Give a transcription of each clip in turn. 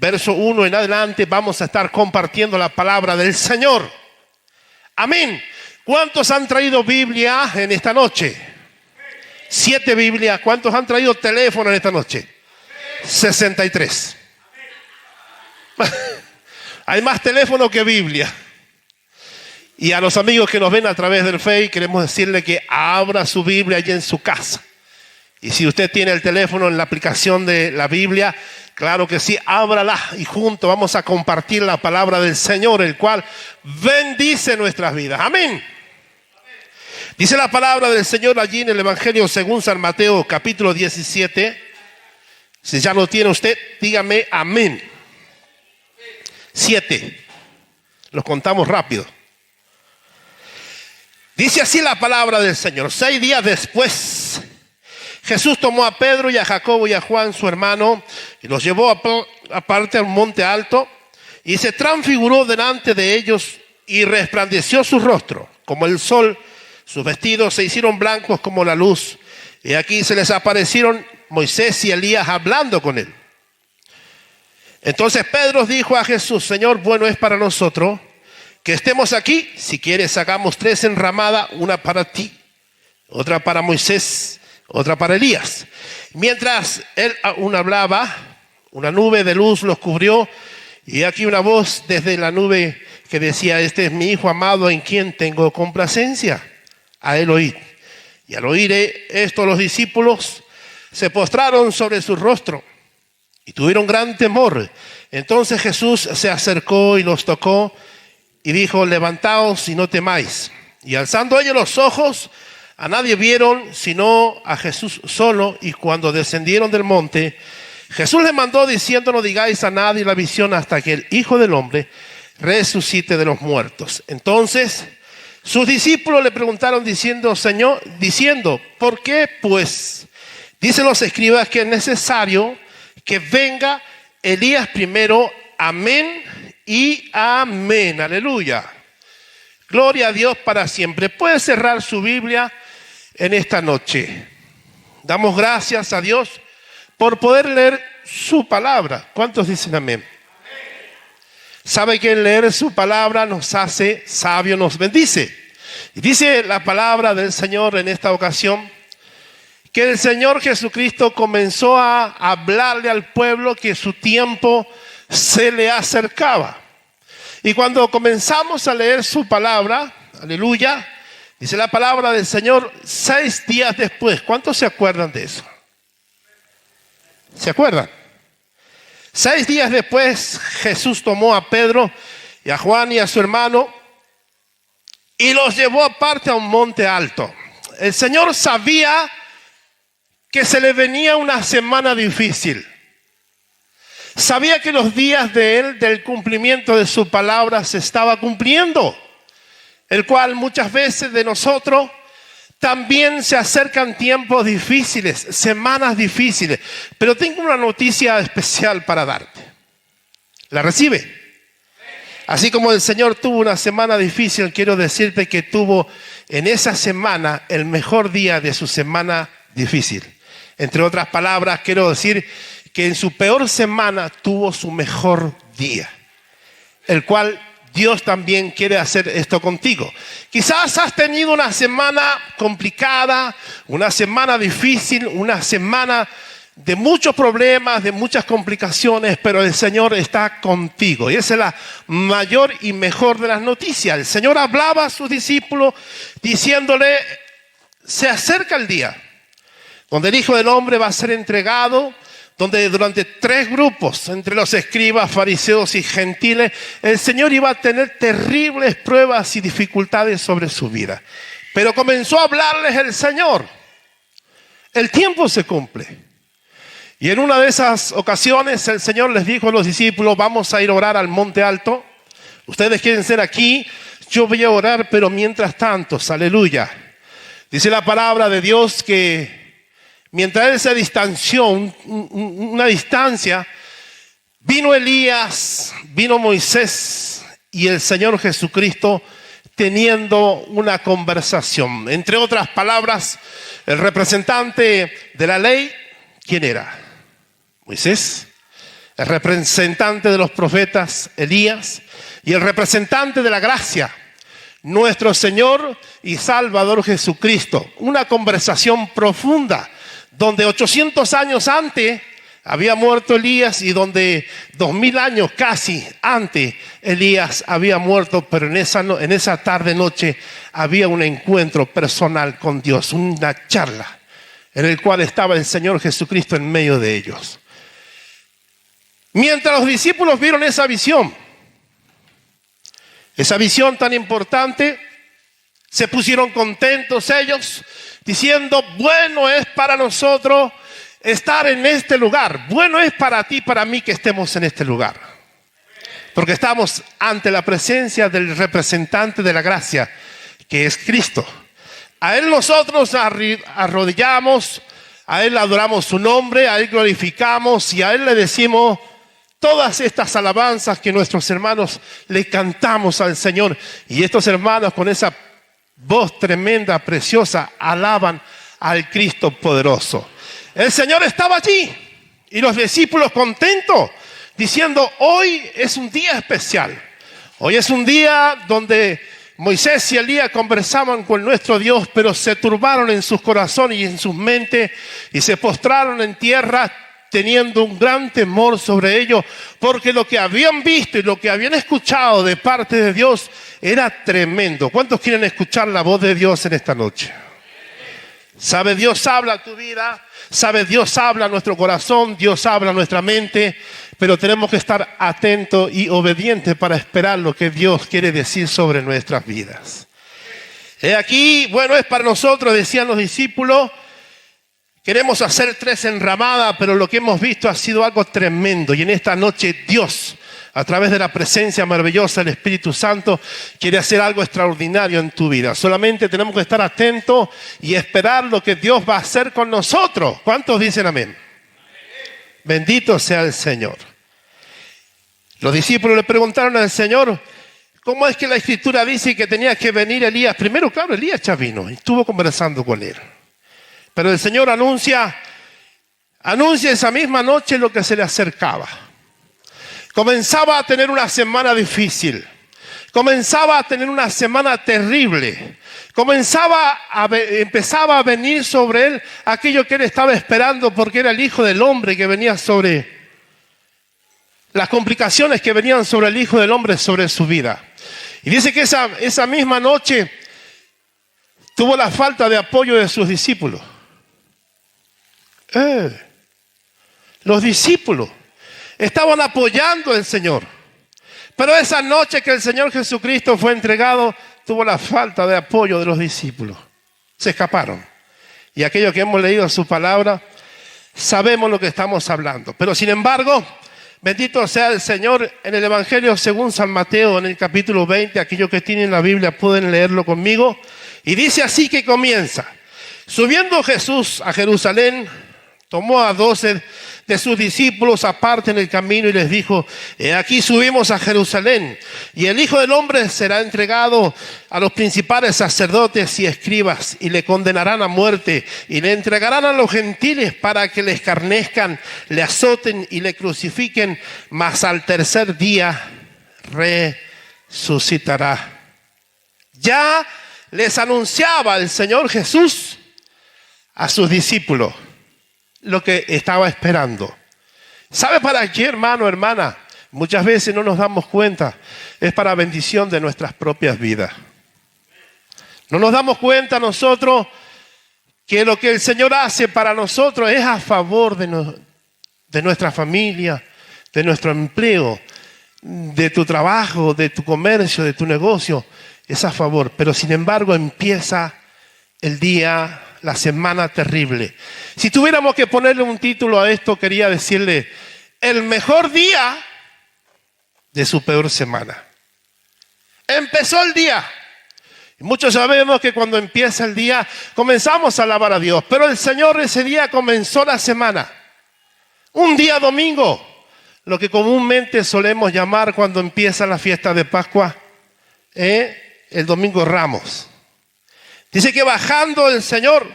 verso 1 en adelante, vamos a estar compartiendo la palabra del Señor. Amén. ¿Cuántos han traído Biblia en esta noche? 7 Biblias. ¿Cuántos han traído teléfono en esta noche? 63. Hay más teléfono que Biblia. Y a los amigos que nos ven a través del Face, queremos decirle que abra su Biblia allí en su casa. Y si usted tiene el teléfono en la aplicación de la Biblia, claro que sí, ábrala y juntos vamos a compartir la palabra del Señor, el cual bendice nuestras vidas. Amén. Dice la palabra del Señor allí en el Evangelio según San Mateo, capítulo 17. Si ya lo tiene usted, dígame amén. 7. Los contamos rápido. Dice así la palabra del Señor. 6 días después, Jesús tomó a Pedro y a Jacobo y a Juan, su hermano, y los llevó aparte a un monte alto, y se transfiguró delante de ellos, y resplandeció su rostro como el sol. Sus vestidos se hicieron blancos como la luz, y aquí se les aparecieron Moisés y Elías hablando con él. Entonces Pedro dijo a Jesús: Señor, bueno es para nosotros que estemos aquí. Si quieres, hagamos 3 enramadas, una para ti, otra para Moisés, otra para Elías. Mientras él aún hablaba, una nube de luz los cubrió, y aquí una voz desde la nube que decía: este es mi Hijo amado en quien tengo complacencia, a él oíd. Y al oír esto, los discípulos se postraron sobre su rostro y tuvieron gran temor. Entonces Jesús se acercó y los tocó y dijo: levantaos y no temáis. Y alzando ellos los ojos, a nadie vieron sino a Jesús solo. Y cuando descendieron del monte, Jesús les mandó diciendo: no digáis a nadie la visión hasta que el Hijo del Hombre resucite de los muertos. Entonces sus discípulos le preguntaron diciendo: ¿por qué pues dicen los escribas que es necesario que venga Elías primero? Amén y amén. Aleluya. Gloria a Dios para siempre. Puede cerrar su Biblia en esta noche. Damos gracias a Dios por poder leer su palabra. ¿Cuántos dicen amén? Sabe que leer su palabra nos hace sabios, nos bendice. Y dice la palabra del Señor en esta ocasión que el Señor Jesucristo comenzó a hablarle al pueblo que su tiempo se le acercaba. Y cuando comenzamos a leer su palabra, aleluya, dice la palabra del Señor, 6 días después. ¿Cuántos se acuerdan de eso? ¿Se acuerdan? 6 días después, Jesús tomó a Pedro y a Juan y a su hermano y los llevó aparte a un monte alto. El Señor sabía que se le venía una semana difícil. Sabía que los días de él, del cumplimiento de su palabra, se estaba cumpliendo, el cual muchas veces de nosotros también se acercan tiempos difíciles, semanas difíciles. Pero tengo una noticia especial para darte. ¿La recibe? Así como el Señor tuvo una semana difícil, quiero decirte que tuvo en esa semana el mejor día de su semana difícil. Entre otras palabras, quiero decir que en su peor semana tuvo su mejor día, el cual Dios también quiere hacer esto contigo. Quizás has tenido una semana complicada, una semana difícil, una semana de muchos problemas, de muchas complicaciones, pero el Señor está contigo. Y esa es la mayor y mejor de las noticias. El Señor hablaba a sus discípulos diciéndole: se acerca el día donde el Hijo del Hombre va a ser entregado, donde durante 3 grupos, entre los escribas, fariseos y gentiles, el Señor iba a tener terribles pruebas y dificultades sobre su vida. Pero comenzó a hablarles el Señor. El tiempo se cumple. Y en una de esas ocasiones el Señor les dijo a los discípulos: vamos a ir a orar al monte alto. Ustedes quieren ser aquí, yo voy a orar, pero mientras tanto, aleluya. Dice la palabra de Dios que mientras él se distanció, una distancia, vino Elías, vino Moisés y el Señor Jesucristo teniendo una conversación. Entre otras palabras, el representante de la ley, ¿quién era? Moisés. el representante de los profetas, Elías, y el representante de la gracia, nuestro Señor y Salvador Jesucristo. Una conversación profunda, donde 800 años antes había muerto Elías y donde 2000 años casi antes Elías había muerto, pero en esa tarde noche había un encuentro personal con Dios, una charla en el cual estaba el Señor Jesucristo en medio de ellos. Mientras los discípulos vieron esa visión tan importante, se pusieron contentos ellos, diciendo: bueno es para nosotros estar en este lugar, bueno es para ti y para mí que estemos en este lugar, porque estamos ante la presencia del representante de la gracia, que es Cristo. A Él nosotros arrodillamos, a Él adoramos su nombre, a Él glorificamos y a Él le decimos todas estas alabanzas que nuestros hermanos le cantamos al Señor. Y estos hermanos con esa voz tremenda, preciosa, alaban al Cristo poderoso. El Señor estaba allí y los discípulos contentos, diciendo: hoy es un día especial. Hoy es un día donde Moisés y Elías conversaban con nuestro Dios, pero se turbaron en sus corazones y en sus mentes y se postraron en tierra, teniendo un gran temor sobre ellos, porque lo que habían visto y lo que habían escuchado de parte de Dios era tremendo. ¿Cuántos quieren escuchar la voz de Dios en esta noche? ¿Sabe? Dios habla a tu vida, ¿sabe? Dios habla a nuestro corazón, Dios habla a nuestra mente, pero tenemos que estar atentos y obedientes para esperar lo que Dios quiere decir sobre nuestras vidas. Aquí, bueno, es para nosotros, decían los discípulos, queremos hacer 3 enramadas, pero lo que hemos visto ha sido algo tremendo. Y en esta noche Dios, a través de la presencia maravillosa del Espíritu Santo, quiere hacer algo extraordinario en tu vida. Solamente tenemos que estar atentos y esperar lo que Dios va a hacer con nosotros. ¿Cuántos dicen amén? Bendito sea el Señor. Los discípulos le preguntaron al Señor: ¿cómo es que la Escritura dice que tenía que venir Elías? Primero, claro, Elías ya vino y estuvo conversando con él. Pero el Señor anuncia esa misma noche lo que se le acercaba. Comenzaba a tener una semana difícil. Comenzaba a tener una semana terrible. Empezaba a venir sobre él aquello que él estaba esperando, porque era el Hijo del Hombre que venía sobre las complicaciones que venían sobre el Hijo del Hombre, sobre su vida. Y dice que esa misma noche tuvo la falta de apoyo de sus discípulos. Los discípulos estaban apoyando al Señor, pero esa noche que el Señor Jesucristo fue entregado, tuvo la falta de apoyo de los discípulos. Se escaparon. Y aquellos que hemos leído su palabra, sabemos lo que estamos hablando. Pero sin embargo, bendito sea el Señor, en el Evangelio según San Mateo, en el capítulo 20, aquellos que tienen la Biblia pueden leerlo conmigo, y dice así que comienza: subiendo Jesús a Jerusalén, tomó a 12 de sus discípulos aparte en el camino y les dijo: he aquí subimos a Jerusalén, y el Hijo del Hombre será entregado a los principales sacerdotes y escribas, y le condenarán a muerte, y le entregarán a los gentiles para que le escarnezcan, le azoten y le crucifiquen, mas al tercer día resucitará. Ya les anunciaba el Señor Jesús a sus discípulos lo que estaba esperando. ¿Sabe para qué, hermano, hermana? Muchas veces no nos damos cuenta. Es para bendición de nuestras propias vidas. No nos damos cuenta nosotros que lo que el Señor hace para nosotros es a favor de nuestra familia, de nuestro empleo, de tu trabajo, de tu comercio, de tu negocio. Es a favor. Pero sin embargo empieza el día, la semana terrible. Si tuviéramos que ponerle un título a esto, quería decirle: el mejor día de su peor semana. Empezó el día. Muchos sabemos que cuando empieza el día comenzamos a alabar a Dios, pero el Señor ese día comenzó la semana. Un día domingo, lo que comúnmente solemos llamar cuando empieza la fiesta de Pascua, el domingo Ramos. Dice que bajando el Señor,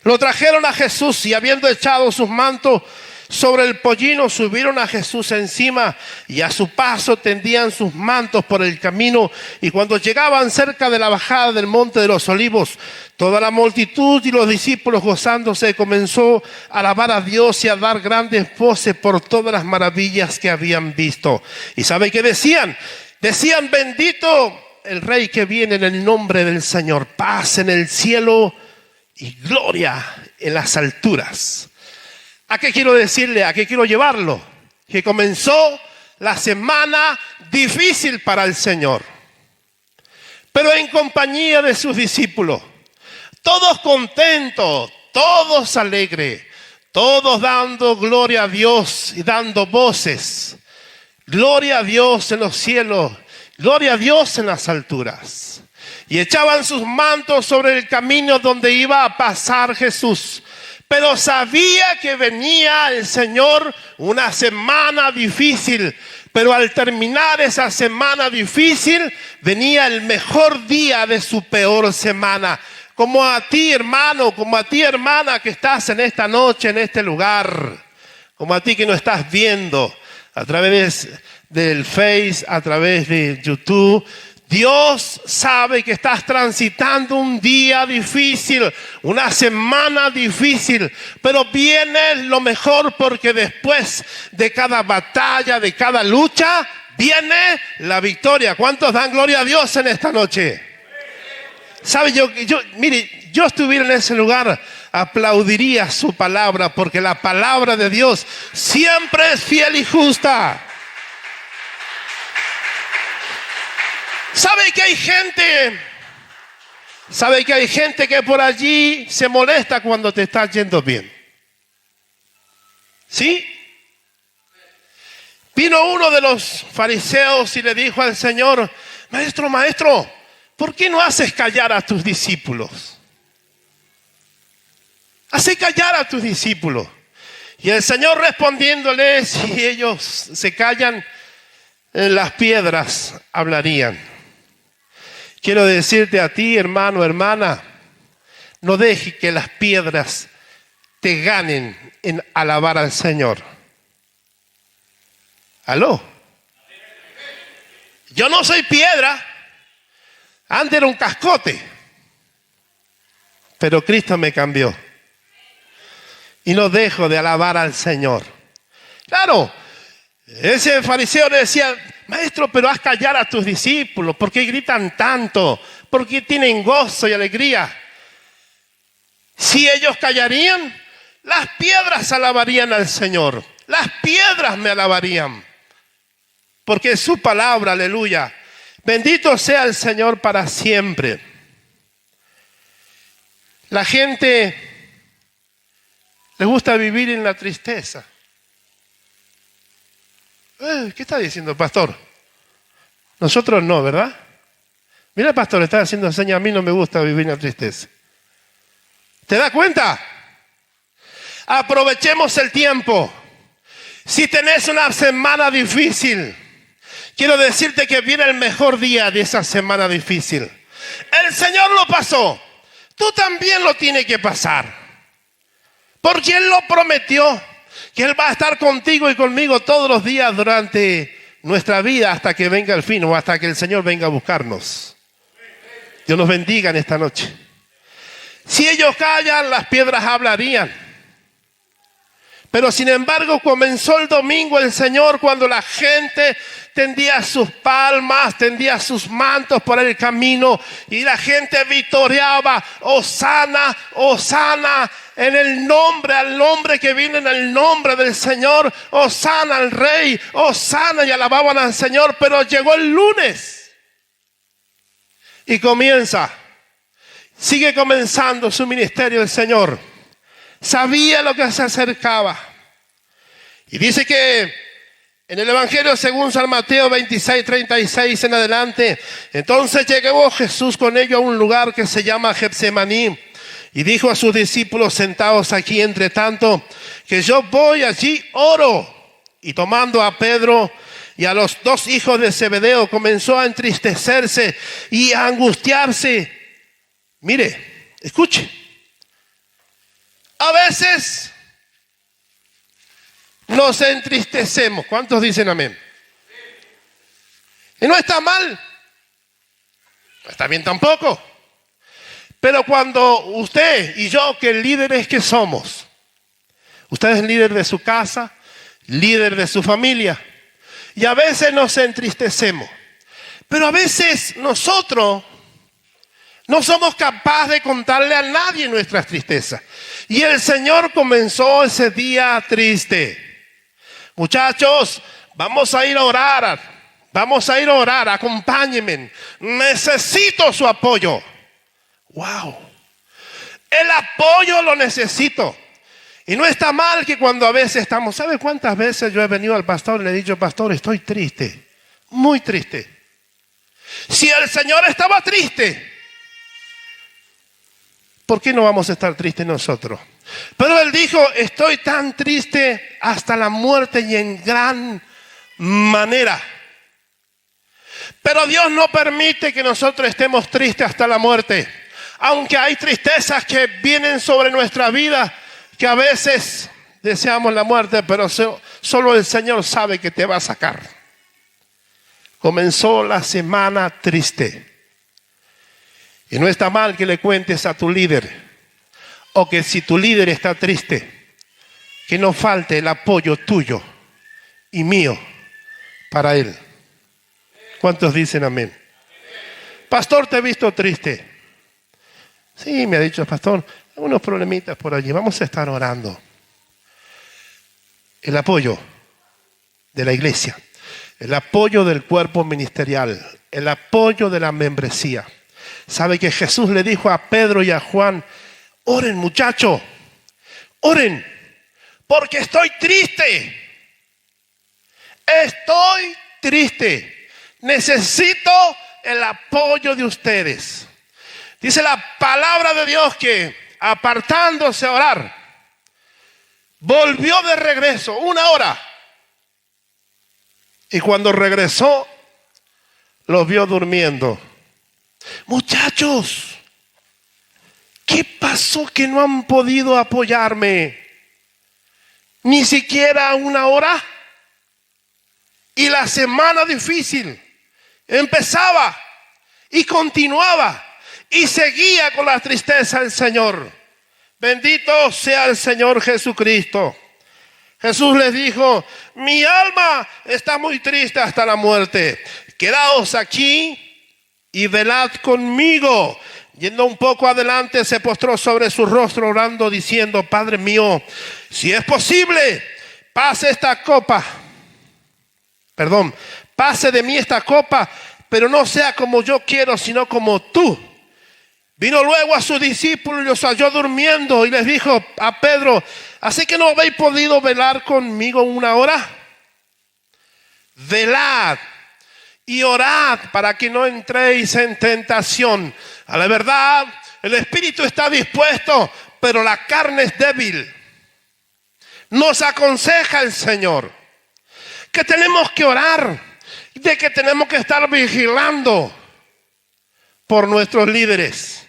lo trajeron a Jesús y habiendo echado sus mantos Sobre el pollino subieron a Jesús encima y a su paso tendían sus mantos por el camino. Y cuando llegaban cerca de la bajada del monte de los olivos, toda la multitud y los discípulos gozándose comenzó a alabar a Dios y a dar grandes voces por todas las maravillas que habían visto. ¿Y sabe qué decían? Decían: bendito el Rey que viene en el nombre del Señor, paz en el cielo y gloria en las alturas. ¿A qué quiero decirle? ¿A qué quiero llevarlo? Que comenzó la semana difícil para el Señor, pero en compañía de sus discípulos, todos contentos, todos alegres, todos dando gloria a Dios y dando voces. Gloria a Dios en los cielos, gloria a Dios en las alturas. Y echaban sus mantos sobre el camino donde iba a pasar Jesús. Pero sabía que venía el Señor una semana difícil. Pero al terminar esa semana difícil, venía el mejor día de su peor semana. Como a ti, hermano, como a ti, hermana, que estás en esta noche, en este lugar. Como a ti que no estás viendo a través del Face, a través de YouTube. Dios sabe que estás transitando un día difícil, una semana difícil, pero viene lo mejor, porque después de cada batalla, de cada lucha, viene la victoria. ¿Cuántos dan gloria a Dios en esta noche? ¿Sabe? Mire, yo estuviera en ese lugar, aplaudiría su palabra, porque la palabra de Dios siempre es fiel y justa. ¿Sabe que hay gente que por allí se molesta cuando te está yendo bien? ¿Sí? Vino uno de los fariseos y le dijo al Señor: maestro, ¿por qué no haces callar a tus discípulos? Hace callar a tus discípulos. Y el Señor respondiéndole: si ellos se callan, las piedras hablarían. Quiero decirte a ti, hermano, hermana, no dejes que las piedras te ganen en alabar al Señor. ¿Aló? Yo no soy piedra. Antes era un cascote, pero Cristo me cambió y no dejo de alabar al Señor. Claro, ese fariseo le decía: maestro, pero haz callar a tus discípulos. ¿Por qué gritan tanto? ¿Por qué tienen gozo y alegría? Si ellos callarían, las piedras alabarían al Señor. Las piedras me alabarían, porque es su palabra, aleluya. Bendito sea el Señor para siempre. La gente le gusta vivir en la tristeza. ¿Qué está diciendo, pastor? Nosotros no, ¿verdad? Mira, pastor, está haciendo señas. A mí no me gusta vivir en la tristeza. ¿Te das cuenta? Aprovechemos el tiempo. Si tenés una semana difícil, quiero decirte que viene el mejor día de esa semana difícil. El Señor lo pasó. Tú también lo tienes que pasar. Porque Él lo prometió. Que Él va a estar contigo y conmigo todos los días durante nuestra vida, hasta que venga el fin o hasta que el Señor venga a buscarnos. Dios nos bendiga en esta noche. Si ellos callan, las piedras hablarían. Pero sin embargo, comenzó el domingo el Señor, cuando la gente tendía sus palmas, tendía sus mantos por el camino, y la gente victoriaba: Hosana, Hosana, en el nombre, al nombre que viene en el nombre del Señor. Hosana al Rey, Hosana, y alababan al Señor. Pero llegó el lunes y sigue comenzando su ministerio el Señor. Sabía lo que se acercaba. Y dice que en el Evangelio según San Mateo 26:36 en adelante: entonces llegó Jesús con ellos a un lugar que se llama Getsemaní, y dijo a sus discípulos: sentaos aquí entre tanto, que yo voy allí, oro. Y tomando a Pedro y a los dos hijos de Zebedeo, comenzó a entristecerse y a angustiarse. Mire, escuche. A veces nos entristecemos. ¿Cuántos dicen amén? Y no está mal, no está bien tampoco. Pero cuando usted y yo, que líderes que somos, usted es líder de su casa, líder de su familia, y a veces nos entristecemos. Pero a veces nosotros no somos capaces de contarle a nadie nuestras tristezas. Y el Señor comenzó ese día triste. Muchachos, vamos a ir a orar. Vamos a ir a orar. Acompáñenme. Necesito su apoyo. Wow. El apoyo lo necesito. Y no está mal que cuando a veces estamos... ¿Sabe cuántas veces yo he venido al pastor y le he dicho, pastor, estoy triste? Muy triste. Si el Señor estaba triste, ¿por qué no vamos a estar tristes nosotros? Pero Él dijo, estoy tan triste hasta la muerte y en gran manera. Pero Dios no permite que nosotros estemos tristes hasta la muerte. Aunque hay tristezas que vienen sobre nuestra vida, que a veces deseamos la muerte, pero solo el Señor sabe que te va a sacar. Comenzó la semana triste. Y no está mal que le cuentes a tu líder, o que si tu líder está triste, que no falte el apoyo tuyo y mío para él. ¿Cuántos dicen amén? Pastor, te he visto triste. Sí, me ha dicho el pastor, unos problemitas por allí, vamos a estar orando. El apoyo de la iglesia, el apoyo del cuerpo ministerial, el apoyo de la membresía. ¿Sabe que Jesús le dijo a Pedro y a Juan, oren muchachos, oren, porque estoy triste, necesito el apoyo de ustedes. Dice la palabra de Dios que apartándose a orar, volvió de regreso 1 hora. Y cuando regresó, los vio durmiendo. Muchachos, ¿qué pasó que no han podido apoyarme? Ni siquiera 1 hora. Y la semana difícil empezaba y continuaba. Y seguía con la tristeza el Señor. Bendito sea el Señor Jesucristo. Jesús les dijo, mi alma está muy triste hasta la muerte. Quedaos aquí y velad conmigo. Yendo un poco adelante, se postró sobre su rostro orando, diciendo, Padre mío, si es posible, pase de mí esta copa, pero no sea como yo quiero, sino como tú. Vino luego a sus discípulos y los halló durmiendo y les dijo a Pedro, ¿así que no habéis podido velar conmigo 1 hora? Velad y orad para que no entréis en tentación. A la verdad, el espíritu está dispuesto, pero la carne es débil. Nos aconseja el Señor que tenemos que orar, de que tenemos que estar vigilando por nuestros líderes.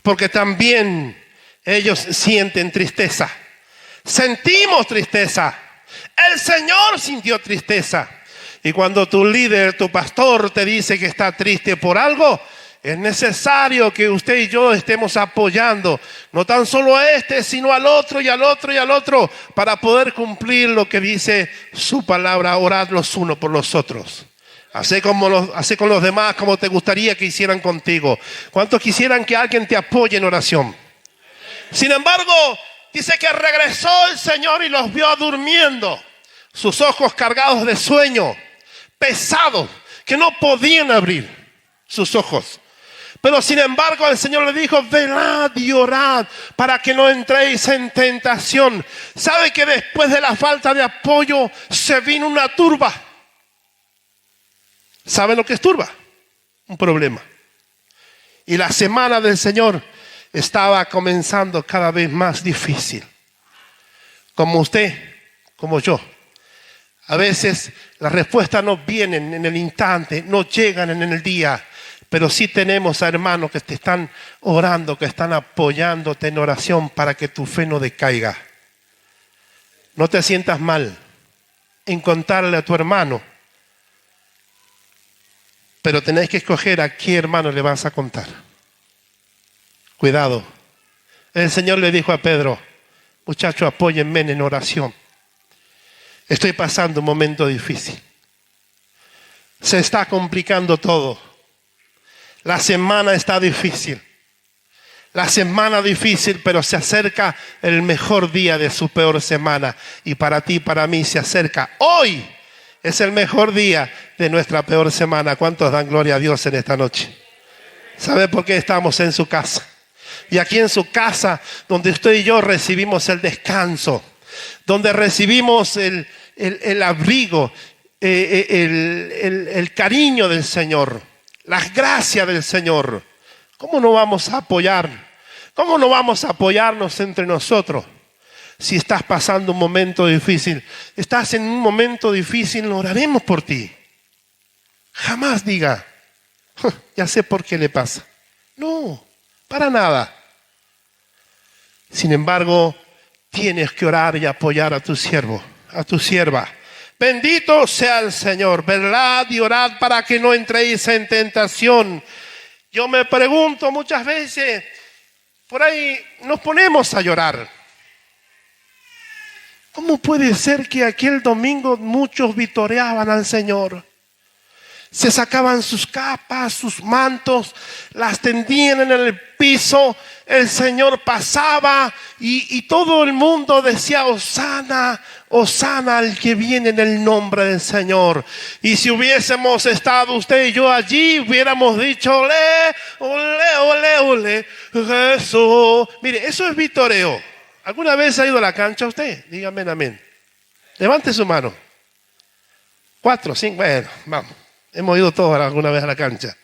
Porque también ellos sienten tristeza. Sentimos tristeza. El Señor sintió tristeza. Y cuando tu líder, tu pastor te dice que está triste por algo, es necesario que usted y yo estemos apoyando. No tan solo a este, sino al otro y al otro y al otro. Para poder cumplir lo que dice su palabra. Orad los unos por los otros. Hacé con los demás como te gustaría que hicieran contigo. ¿Cuántos quisieran que alguien te apoye en oración? Sin embargo, dice que regresó el Señor y los vio durmiendo. Sus ojos cargados de sueño, pesados, que no podían abrir sus ojos. Pero sin embargo el Señor le dijo, velad y orad para que no entréis en tentación. ¿Sabe que después de la falta de apoyo se vino una turba? ¿Sabe lo que es turba? Un problema. Y la semana del Señor estaba comenzando cada vez más difícil. Como usted, como yo. A veces las respuestas no vienen en el instante, no llegan en el día. Pero sí tenemos a hermanos que te están orando, que están apoyándote en oración para que tu fe no decaiga. No te sientas mal en contarle a tu hermano, pero tenés que escoger a qué hermano le vas a contar. Cuidado. El Señor le dijo a Pedro: muchachos, apóyenme en oración. Estoy pasando un momento difícil. Se está complicando todo. La semana está difícil. La semana difícil, pero se acerca el mejor día de su peor semana. Y para ti y para mí se acerca. Hoy es el mejor día de nuestra peor semana. ¿Cuántos dan gloria a Dios en esta noche? ¿Sabe por qué estamos en su casa? Y aquí en su casa, donde usted y yo recibimos el descanso, donde recibimos el abrigo, el cariño del Señor, las gracias del Señor. ¿Cómo no vamos a apoyar? ¿Cómo no vamos a apoyarnos entre nosotros? Si estás pasando un momento difícil, estás en un momento difícil, oraremos por ti. Jamás diga: ya sé por qué le pasa. No, para nada. Sin embargo, tienes que orar y apoyar a tu siervo, a tu sierva. Bendito sea el Señor. Velad y orad para que no entréis en tentación. Yo me pregunto muchas veces, por ahí nos ponemos a llorar. ¿Cómo puede ser que aquel domingo muchos vitoreaban al Señor? Se sacaban sus capas, sus mantos, las tendían en el piso. El Señor pasaba y todo el mundo decía: Hosana, Hosana al que viene en el nombre del Señor. Y si hubiésemos estado usted y yo allí, hubiéramos dicho: ole, ole, ole, ole, Jesús. Mire, eso es vitoreo. ¿Alguna vez ha ido a la cancha usted? Dígame amén. Levante su mano. 4, 5, bueno, vamos. Hemos ido todos alguna vez a la cancha.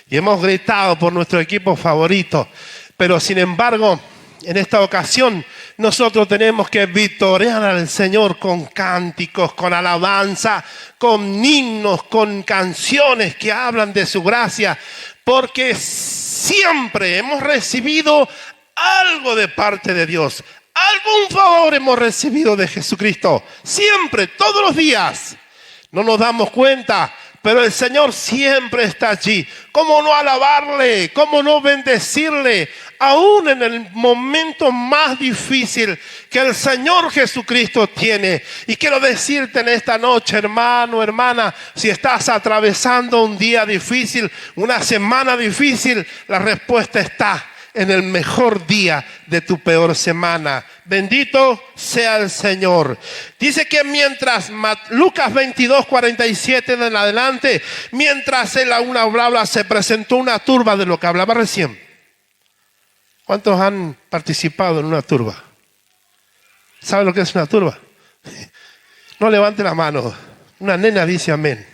Y hemos gritado por nuestro equipo favorito. Pero sin embargo, en esta ocasión, nosotros tenemos que vitorear al Señor con cánticos, con alabanza, con himnos, con canciones que hablan de su gracia. Porque siempre hemos recibido algo de parte de Dios. Algún favor hemos recibido de Jesucristo. Siempre, todos los días. No nos damos cuenta, pero el Señor siempre está allí. ¿Cómo no alabarle? ¿Cómo no bendecirle? Aún en el momento más difícil que el Señor Jesucristo tiene. Y quiero decirte en esta noche, hermano, hermana, si estás atravesando un día difícil, una semana difícil, la respuesta está en el mejor día de tu peor semana. Bendito sea el Señor. Dice que mientras, Lucas 22, 47 en adelante, mientras él aún hablaba, se presentó una turba de lo que hablaba recién. ¿Cuántos han participado en una turba? ¿Saben lo que es una turba? No levante la mano. Una nena dice amén.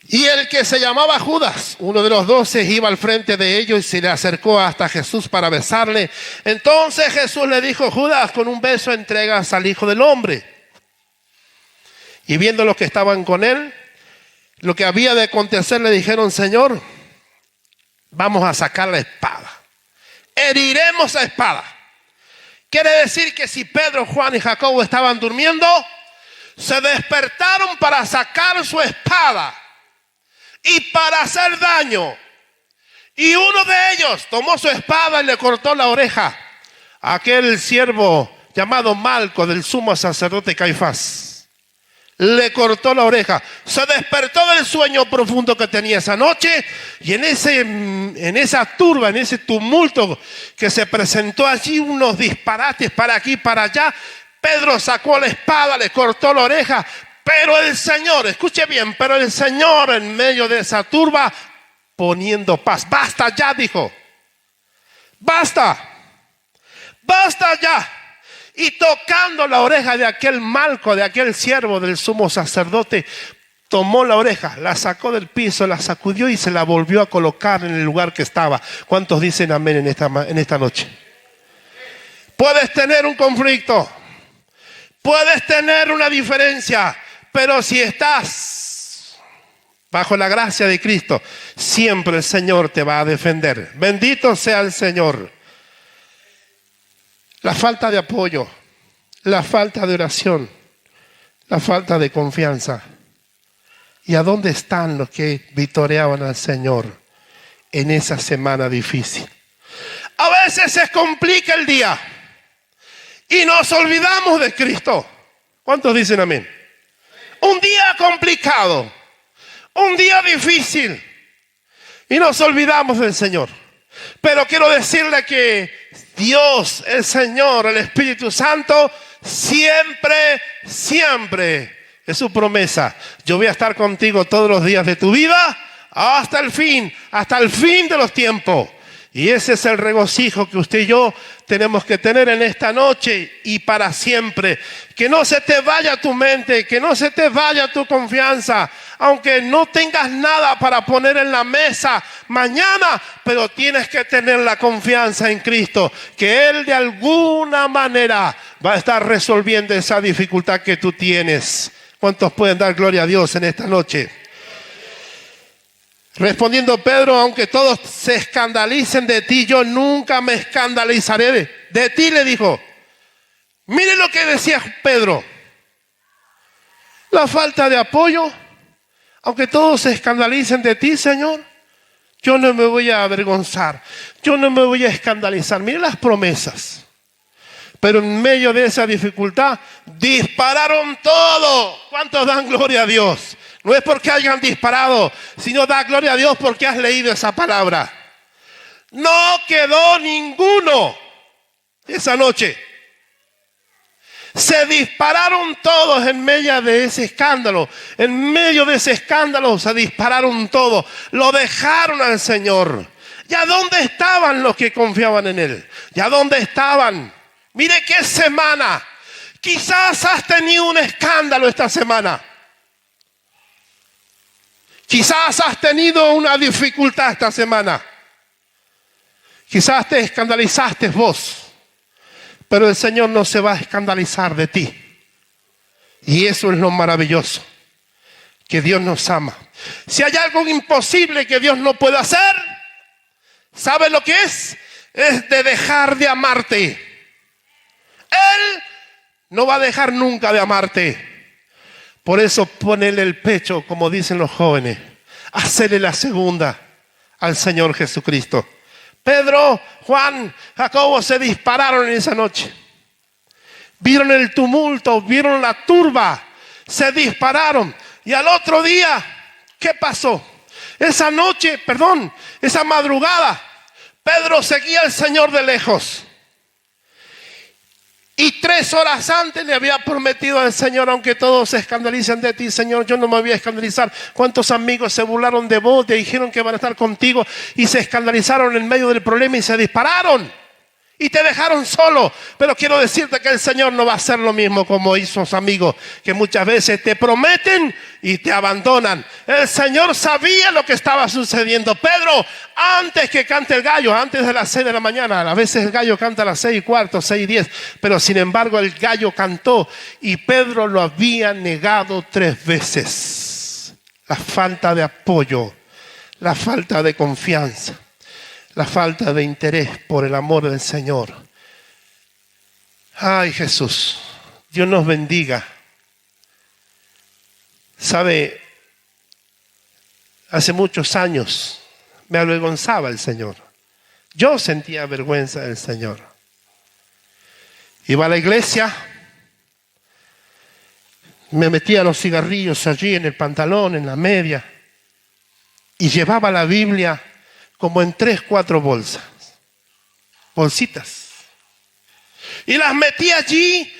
Y el que se llamaba Judas, uno de los 12, iba al frente de ellos y se le acercó hasta Jesús para besarle. Entonces Jesús le dijo: Judas, con un beso entregas al Hijo del Hombre. Y viendo los que estaban con él, lo que había de acontecer, le dijeron: Señor, vamos a sacar la espada. Heriremos la espada. Quiere decir que si Pedro, Juan y Jacobo estaban durmiendo, se despertaron para sacar su espada y para hacer daño. Y uno de ellos tomó su espada y le cortó la oreja a aquel siervo llamado Malco del sumo sacerdote Caifás. Le cortó la oreja. Se despertó del sueño profundo que tenía esa noche. Y en esa turba, en ese tumulto que se presentó allí, unos disparates para aquí y para allá, Pedro sacó la espada, le cortó la oreja. Pero el Señor, escuche bien, pero el Señor en medio de esa turba, poniendo paz. Basta ya, dijo. Basta. Basta ya. Y tocando la oreja de aquel Malco, de aquel siervo del sumo sacerdote, tomó la oreja, la sacó del piso, la sacudió y se la volvió a colocar en el lugar que estaba. ¿Cuántos dicen amén en esta noche? Puedes tener un conflicto, puedes tener una diferencia, pero si estás bajo la gracia de Cristo, siempre el Señor te va a defender. Bendito sea el Señor. La falta de apoyo, la falta de oración, la falta de confianza. ¿Y a dónde están los que vitoreaban al Señor en esa semana difícil? A veces se complica el día y nos olvidamos de Cristo. ¿Cuántos dicen amén? Un día complicado, un día difícil y nos olvidamos del Señor. Pero quiero decirle que Dios, el Señor, el Espíritu Santo, siempre, siempre es su promesa. Yo voy a estar contigo todos los días de tu vida hasta el fin de los tiempos. Y ese es el regocijo que usted y yo tenemos que tener en esta noche y para siempre. Que no se te vaya tu mente, que no se te vaya tu confianza. Aunque no tengas nada para poner en la mesa mañana, pero tienes que tener la confianza en Cristo. Que Él de alguna manera va a estar resolviendo esa dificultad que tú tienes. ¿Cuántos pueden dar gloria a Dios en esta noche? Respondiendo Pedro, aunque todos se escandalicen de ti, yo nunca me escandalizaré de ti, le dijo. Mire lo que decía Pedro. La falta de apoyo, aunque todos se escandalicen de ti, Señor, yo no me voy a avergonzar, yo no me voy a escandalizar. Mire las promesas. Pero en medio de esa dificultad, dispararon todo. ¿Cuántos dan gloria a Dios? No es porque hayan disparado, sino da gloria a Dios porque has leído esa palabra. No quedó ninguno esa noche. Se dispararon todos en medio de ese escándalo. En medio de ese escándalo se dispararon todos. Lo dejaron al Señor. ¿Ya dónde estaban los que confiaban en Él? ¿Ya dónde estaban? Mire qué semana. Quizás has tenido un escándalo esta semana. Quizás has tenido una dificultad esta semana. Quizás te escandalizaste vos. Pero el Señor no se va a escandalizar de ti. Y eso es lo maravilloso. Que Dios nos ama. Si hay algo imposible que Dios no pueda hacer, ¿sabe lo que es? Es de dejar de amarte. Él no va a dejar nunca de amarte. Por eso ponele el pecho, como dicen los jóvenes. Hacele la segunda al Señor Jesucristo. Pedro, Juan, Jacobo se dispararon en esa noche. Vieron el tumulto, vieron la turba, se dispararon. Y al otro día, ¿qué pasó? Esa madrugada, Pedro seguía al Señor de lejos. Y 3 horas antes le había prometido al Señor, aunque todos se escandalicen de ti, Señor, yo no me voy a escandalizar. ¿Cuántos amigos se burlaron de vos, te dijeron que van a estar contigo y se escandalizaron en medio del problema y se dispararon? Y te dejaron solo. Pero quiero decirte que el Señor no va a hacer lo mismo como hizo sus amigos, que muchas veces te prometen y te abandonan. El Señor sabía lo que estaba sucediendo. Pedro, antes que cante el gallo, antes de las 6 de la mañana, a veces el gallo canta a las 6:15, 6:10, pero sin embargo el gallo cantó y Pedro lo había negado 3 veces. La falta de apoyo, la falta de confianza, la falta de interés por el amor del Señor. Ay, Jesús, Dios nos bendiga. Sabe, hace muchos años me avergonzaba el Señor. Yo sentía vergüenza del Señor. Iba a la iglesia, me metía los cigarrillos allí en el pantalón, en la media, y llevaba la Biblia como en 3, 4 bolsitas. Y las metí allí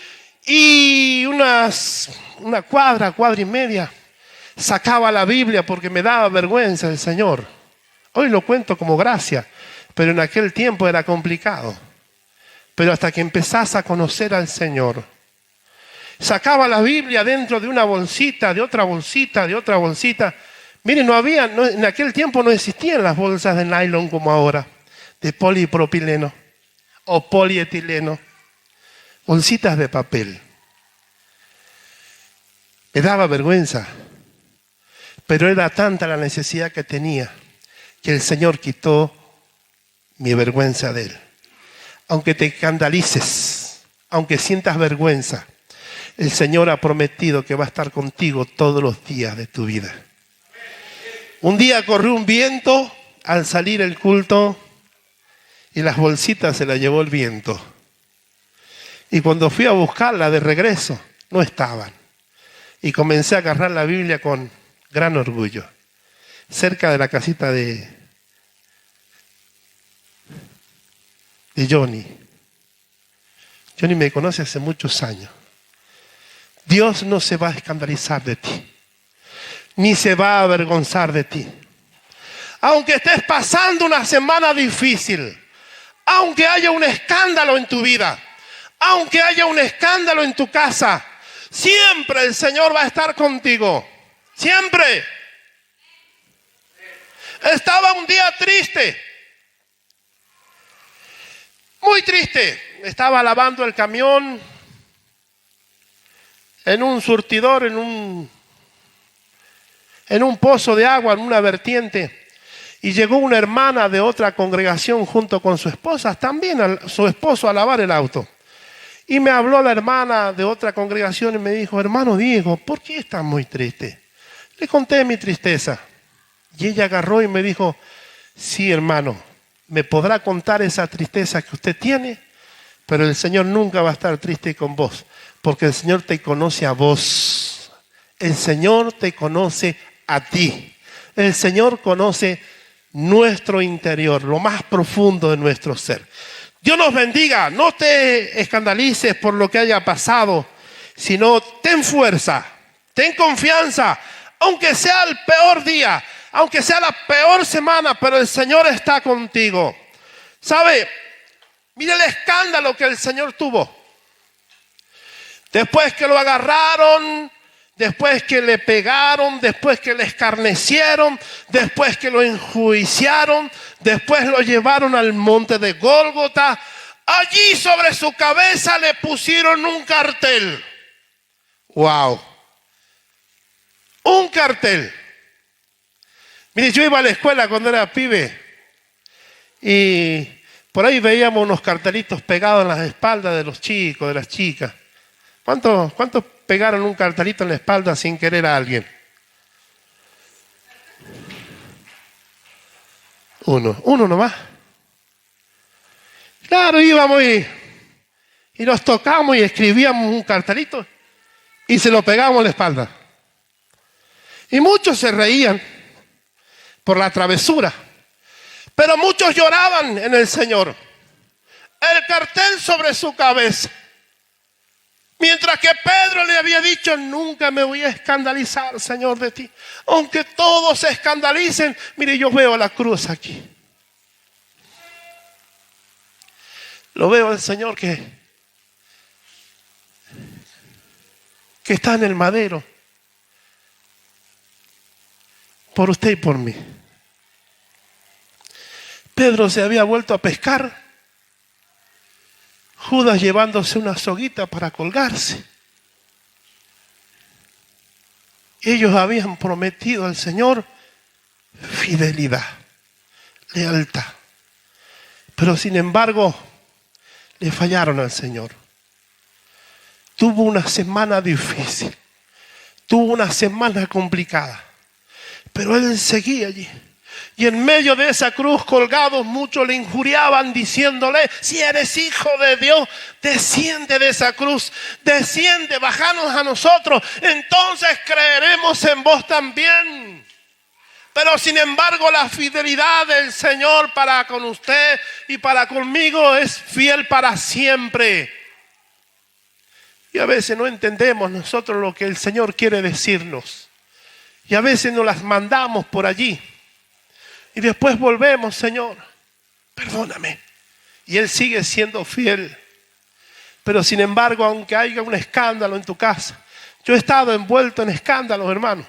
y una cuadra y media sacaba la Biblia porque me daba vergüenza del Señor. Hoy lo cuento como gracia, pero en aquel tiempo era complicado. Pero hasta que empezás a conocer al Señor, sacaba la Biblia dentro de una bolsita, de otra bolsita, de otra bolsita. Miren, en aquel tiempo no existían las bolsas de nylon como ahora, de polipropileno o polietileno, bolsitas de papel. Me daba vergüenza, pero era tanta la necesidad que tenía que el Señor quitó mi vergüenza de Él. Aunque te escandalices, aunque sientas vergüenza, el Señor ha prometido que va a estar contigo todos los días de tu vida. Un día corrió un viento al salir el culto y las bolsitas se las llevó el viento. Y cuando fui a buscarla de regreso, no estaban. Y comencé a agarrar la Biblia con gran orgullo, cerca de la casita de Johnny. Johnny me conoce hace muchos años. Dios no se va a escandalizar de ti, ni se va a avergonzar de ti. Aunque estés pasando una semana difícil, aunque haya un escándalo en tu vida, aunque haya un escándalo en tu casa, siempre el Señor va a estar contigo. Siempre. Estaba un día triste, muy triste. Estaba lavando el camión en un surtidor, en un pozo de agua, en una vertiente. Y llegó una hermana de otra congregación junto con su esposa, también su esposo, a lavar el auto. Y me habló la hermana de otra congregación y me dijo: hermano Diego, ¿por qué estás muy triste? Le conté mi tristeza. Y ella agarró y me dijo: sí, hermano, me podrá contar esa tristeza que usted tiene, pero el Señor nunca va a estar triste con vos, porque el Señor te conoce a vos. El Señor te conoce a ti. El Señor conoce nuestro interior, lo más profundo de nuestro ser. Dios nos bendiga. No te escandalices por lo que haya pasado, sino ten fuerza, ten confianza, aunque sea el peor día, aunque sea la peor semana, pero el Señor está contigo. ¿Sabe? Mire el escándalo que el Señor tuvo. Después que lo agarraron, después que le pegaron, después que le escarnecieron, después que lo enjuiciaron, después lo llevaron al monte de Gólgota. Allí sobre su cabeza le pusieron un cartel. ¡Wow! Un cartel. Mire, yo iba a la escuela cuando era pibe y por ahí veíamos unos cartelitos pegados en las espaldas de los chicos, de las chicas. ¿Cuántos pegaron un cartelito en la espalda sin querer a alguien? Uno nomás. Claro, íbamos y nos tocamos y escribíamos un cartelito y se lo pegábamos en la espalda. Y muchos se reían por la travesura, pero muchos lloraban en el Señor. El cartel sobre su cabeza. Mientras que Pedro le había dicho: nunca me voy a escandalizar, Señor, de ti. Aunque todos se escandalicen, mire, yo veo la cruz aquí. Lo veo al Señor que está en el madero. Por usted y por mí. Pedro se había vuelto a pescar. Judas llevándose una soguita para colgarse. Ellos habían prometido al Señor fidelidad, lealtad. Pero sin embargo, le fallaron al Señor. Tuvo una semana difícil. Tuvo una semana complicada. Pero él seguía allí. Y en medio de esa cruz colgados, muchos le injuriaban diciéndole: si eres hijo de Dios, desciende de esa cruz, desciende, bájanos a nosotros, entonces creeremos en vos también. Pero sin embargo, la fidelidad del Señor para con usted y para conmigo es fiel para siempre. Y a veces no entendemos nosotros lo que el Señor quiere decirnos. Y a veces nos las mandamos por allí. Y después volvemos: Señor, perdóname. Y Él sigue siendo fiel. Pero sin embargo, aunque haya un escándalo en tu casa, yo he estado envuelto en escándalos, hermano.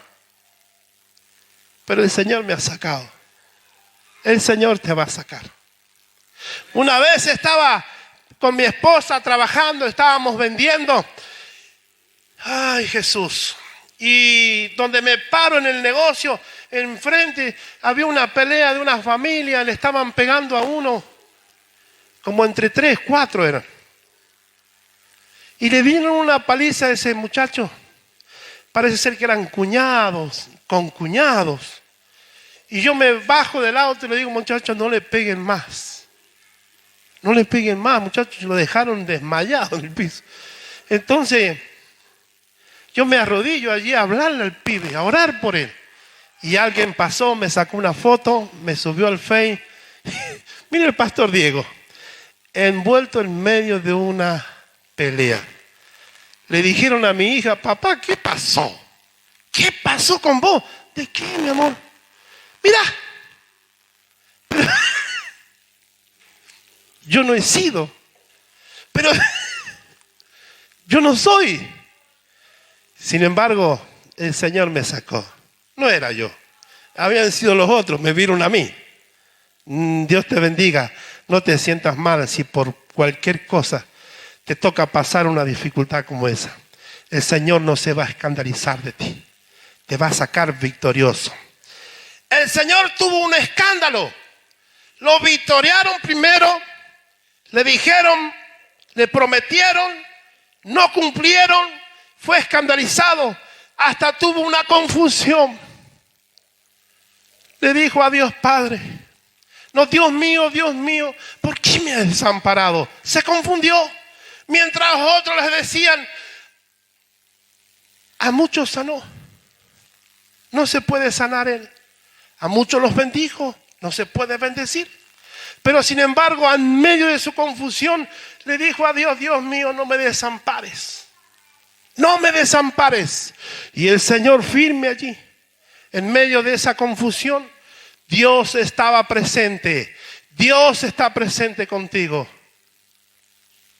Pero el Señor me ha sacado. El Señor te va a sacar. Una vez estaba con mi esposa trabajando, estábamos vendiendo. Ay, Jesús. Y donde me paro en el negocio, enfrente había una pelea de una familia, le estaban pegando a uno, como entre 3, 4 eran. Y le dieron una paliza a ese muchacho. Parece ser que eran cuñados, concuñados. Y yo me bajo del auto y le digo, muchachos, no le peguen más. No le peguen más, muchachos. Lo dejaron desmayado en el piso. Entonces, yo me arrodillo allí a hablarle al pibe, a orar por él. Y alguien pasó, me sacó una foto, me subió al Face. Mire el pastor Diego, envuelto en medio de una pelea. Le dijeron a mi hija, papá, ¿qué pasó? ¿Qué pasó con vos? ¿De qué, mi amor? Mira, pero, yo no he sido, pero yo no soy. Sin embargo, el Señor me sacó. No era yo. Habían sido los otros, me vieron a mí. Dios te bendiga. No te sientas mal si por cualquier cosa te toca pasar una dificultad como esa. El Señor no se va a escandalizar de ti. Te va a sacar victorioso. El Señor tuvo un escándalo. Lo victoriaron primero. Le dijeron, le prometieron, no cumplieron. Fue escandalizado. Hasta tuvo una confusión. Le dijo a Dios Padre, no, Dios mío, ¿por qué me has desamparado? Se confundió. Mientras otros les decían, a muchos sanó. No se puede sanar él. A muchos los bendijo. No se puede bendecir. Pero sin embargo, en medio de su confusión, le dijo a Dios, Dios mío, no me desampares. No me desampares. Y el Señor firme allí. En medio de esa confusión, Dios estaba presente. Dios está presente contigo.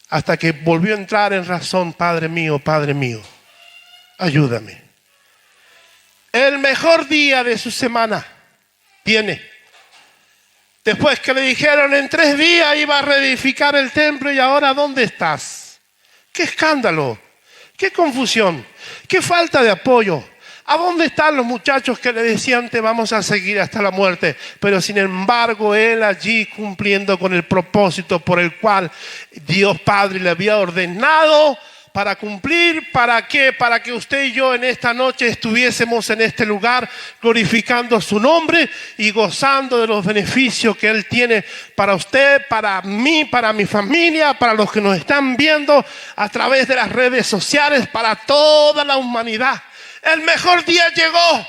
Hasta que volvió a entrar en razón, Padre mío, ayúdame. El mejor día de su semana viene. Después que le dijeron en 3 días iba a reedificar el templo y ahora ¿dónde estás? ¡Qué escándalo! ¡Qué confusión! ¡Qué falta de apoyo! ¿A dónde están los muchachos que le decían te vamos a seguir hasta la muerte? Pero sin embargo él allí cumpliendo con el propósito por el cual Dios Padre le había ordenado para cumplir. ¿Para qué? Para que usted y yo en esta noche estuviésemos en este lugar glorificando su nombre y gozando de los beneficios que Él tiene para usted, para mí, para mi familia, para los que nos están viendo a través de las redes sociales, para toda la humanidad. El mejor día llegó.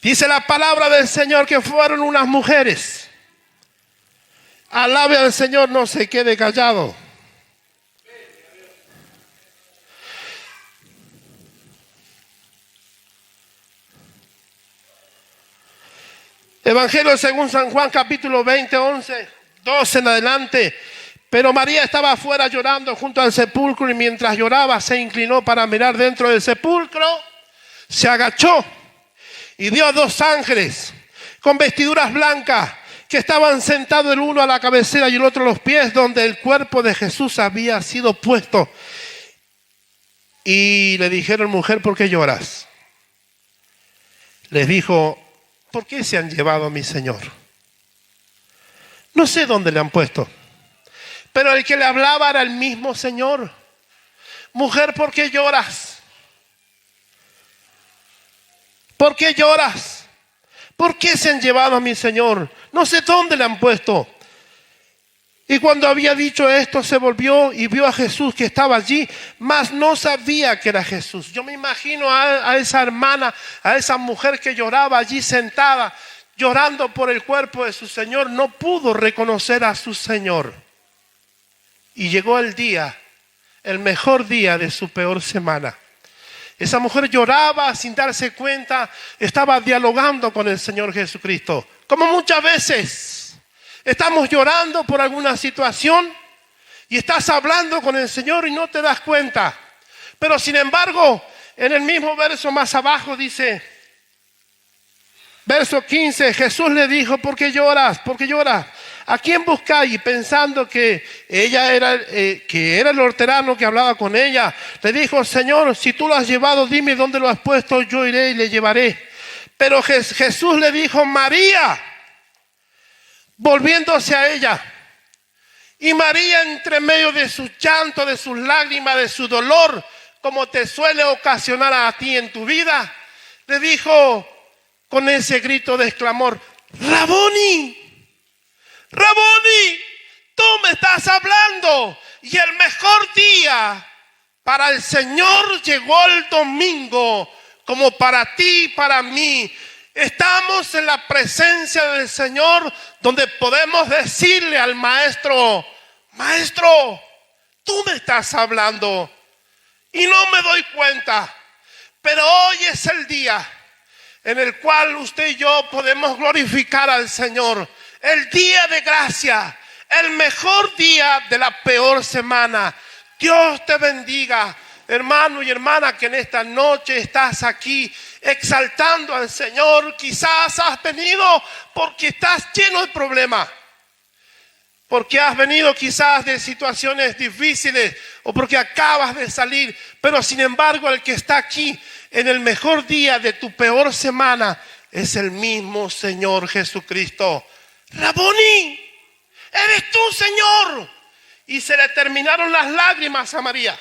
Dice la palabra del Señor que fueron unas mujeres. Alabe al Señor, no se quede callado. Evangelio según San Juan, capítulo 20, 11, 12 en adelante. Pero María estaba afuera llorando junto al sepulcro y mientras lloraba se inclinó para mirar dentro del sepulcro. Se agachó y vio a 2 ángeles con vestiduras blancas que estaban sentados el uno a la cabecera y el otro a los pies donde el cuerpo de Jesús había sido puesto. Y le dijeron, mujer, ¿por qué lloras? Les dijo, ¿por qué se han llevado a mi Señor? No sé dónde le han puesto. Pero el que le hablaba era el mismo Señor. Mujer, ¿por qué lloras? ¿Por qué lloras? ¿Por qué se han llevado a mi Señor? No sé dónde le han puesto. Y cuando había dicho esto, se volvió y vio a Jesús que estaba allí, mas no sabía que era Jesús. Yo me imagino a esa hermana, a esa mujer que lloraba allí sentada, llorando por el cuerpo de su Señor. No pudo reconocer a su Señor. Y llegó el día, el mejor día de su peor semana. Esa mujer lloraba sin darse cuenta, estaba dialogando con el Señor Jesucristo. Como muchas veces estamos llorando por alguna situación y estás hablando con el Señor y no te das cuenta. Pero sin embargo, en el mismo verso más abajo dice, verso 15, Jesús le dijo, ¿por qué lloras? ¿Por qué lloras? ¿A quién buscáis? Y pensando que ella era el hortelano que hablaba con ella, le dijo, Señor, si tú lo has llevado, dime dónde lo has puesto, yo iré y le llevaré. Pero Jesús le dijo, María, volviéndose a ella. Y María, entre medio de su llanto, de sus lágrimas, de su dolor, como te suele ocasionar a ti en tu vida, le dijo con ese grito de clamor: Raboni, Raboni, tú me estás hablando. Y el mejor día para el Señor llegó el domingo, como para ti y para mí. Estamos en la presencia del Señor, donde podemos decirle al Maestro: Maestro, tú me estás hablando y no me doy cuenta, pero hoy es el día en el cual usted y yo podemos glorificar al Señor. El día de gracia, el mejor día de la peor semana. Dios te bendiga, hermano y hermana, que en esta noche estás aquí exaltando al Señor. Quizás has venido porque estás lleno de problemas, porque has venido quizás de situaciones difíciles o porque acabas de salir. Pero sin embargo, el que está aquí en el mejor día de tu peor semana es el mismo Señor Jesucristo. Raboni, eres tú, Señor. Y se le terminaron las lágrimas a María,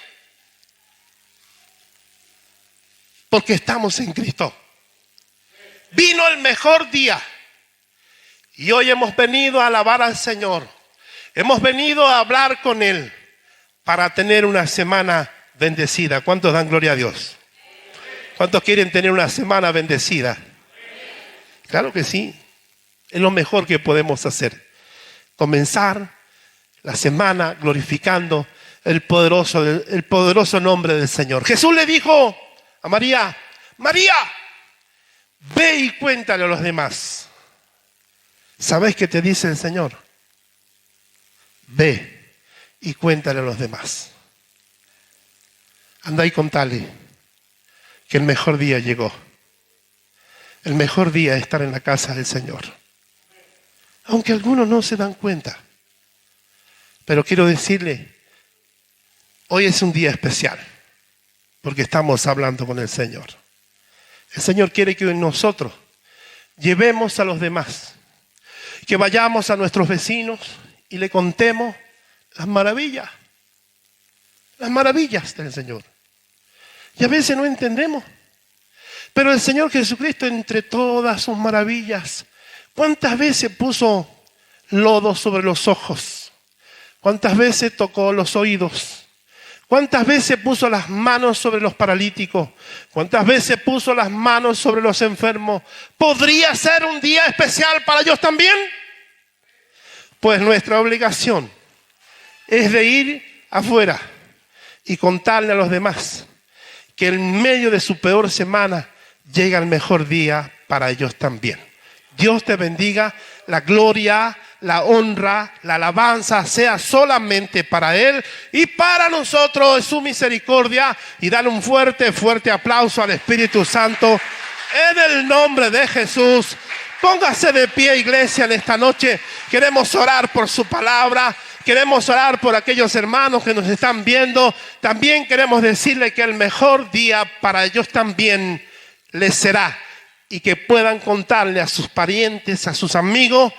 porque estamos en Cristo. Vino el mejor día y hoy hemos venido a alabar al Señor. Hemos venido a hablar con Él para tener una semana bendecida. ¿Cuántos dan gloria a Dios? ¿Cuántos quieren tener una semana bendecida? Claro que sí. Es lo mejor que podemos hacer. Comenzar la semana glorificando el poderoso nombre del Señor. Jesús le dijo a María: María, ve y cuéntale a los demás. ¿Sabes qué te dice el Señor? Ve y cuéntale a los demás. Anda y contale que el mejor día llegó. El mejor día es estar en la casa del Señor. Aunque algunos no se dan cuenta. Pero quiero decirle, hoy es un día especial, porque estamos hablando con el Señor. El Señor quiere que nosotros llevemos a los demás, que vayamos a nuestros vecinos y le contemos las maravillas del Señor. Y a veces no entendemos, pero el Señor Jesucristo, entre todas sus maravillas, ¿cuántas veces puso lodo sobre los ojos? ¿Cuántas veces tocó los oídos? ¿Cuántas veces puso las manos sobre los paralíticos? ¿Cuántas veces puso las manos sobre los enfermos? ¿Podría ser un día especial para ellos también? Pues nuestra obligación es de ir afuera y contarle a los demás que en medio de su peor semana llega el mejor día para ellos también. Dios te bendiga. La gloria, la honra, la alabanza sea solamente para Él y para nosotros, es su misericordia. Y dale un fuerte, fuerte aplauso al Espíritu Santo en el nombre de Jesús. Póngase de pie, iglesia, en esta noche. Queremos orar por su palabra. Queremos orar por aquellos hermanos que nos están viendo. También queremos decirle que el mejor día para ellos también les será. Y que puedan contarle a sus parientes, a sus amigos,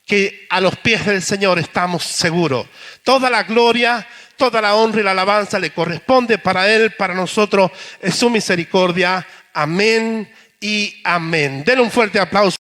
que a los pies del Señor estamos seguros. Toda la gloria, toda la honra y la alabanza le corresponde para Él, para nosotros, es su misericordia. Amén y amén. Denle un fuerte aplauso.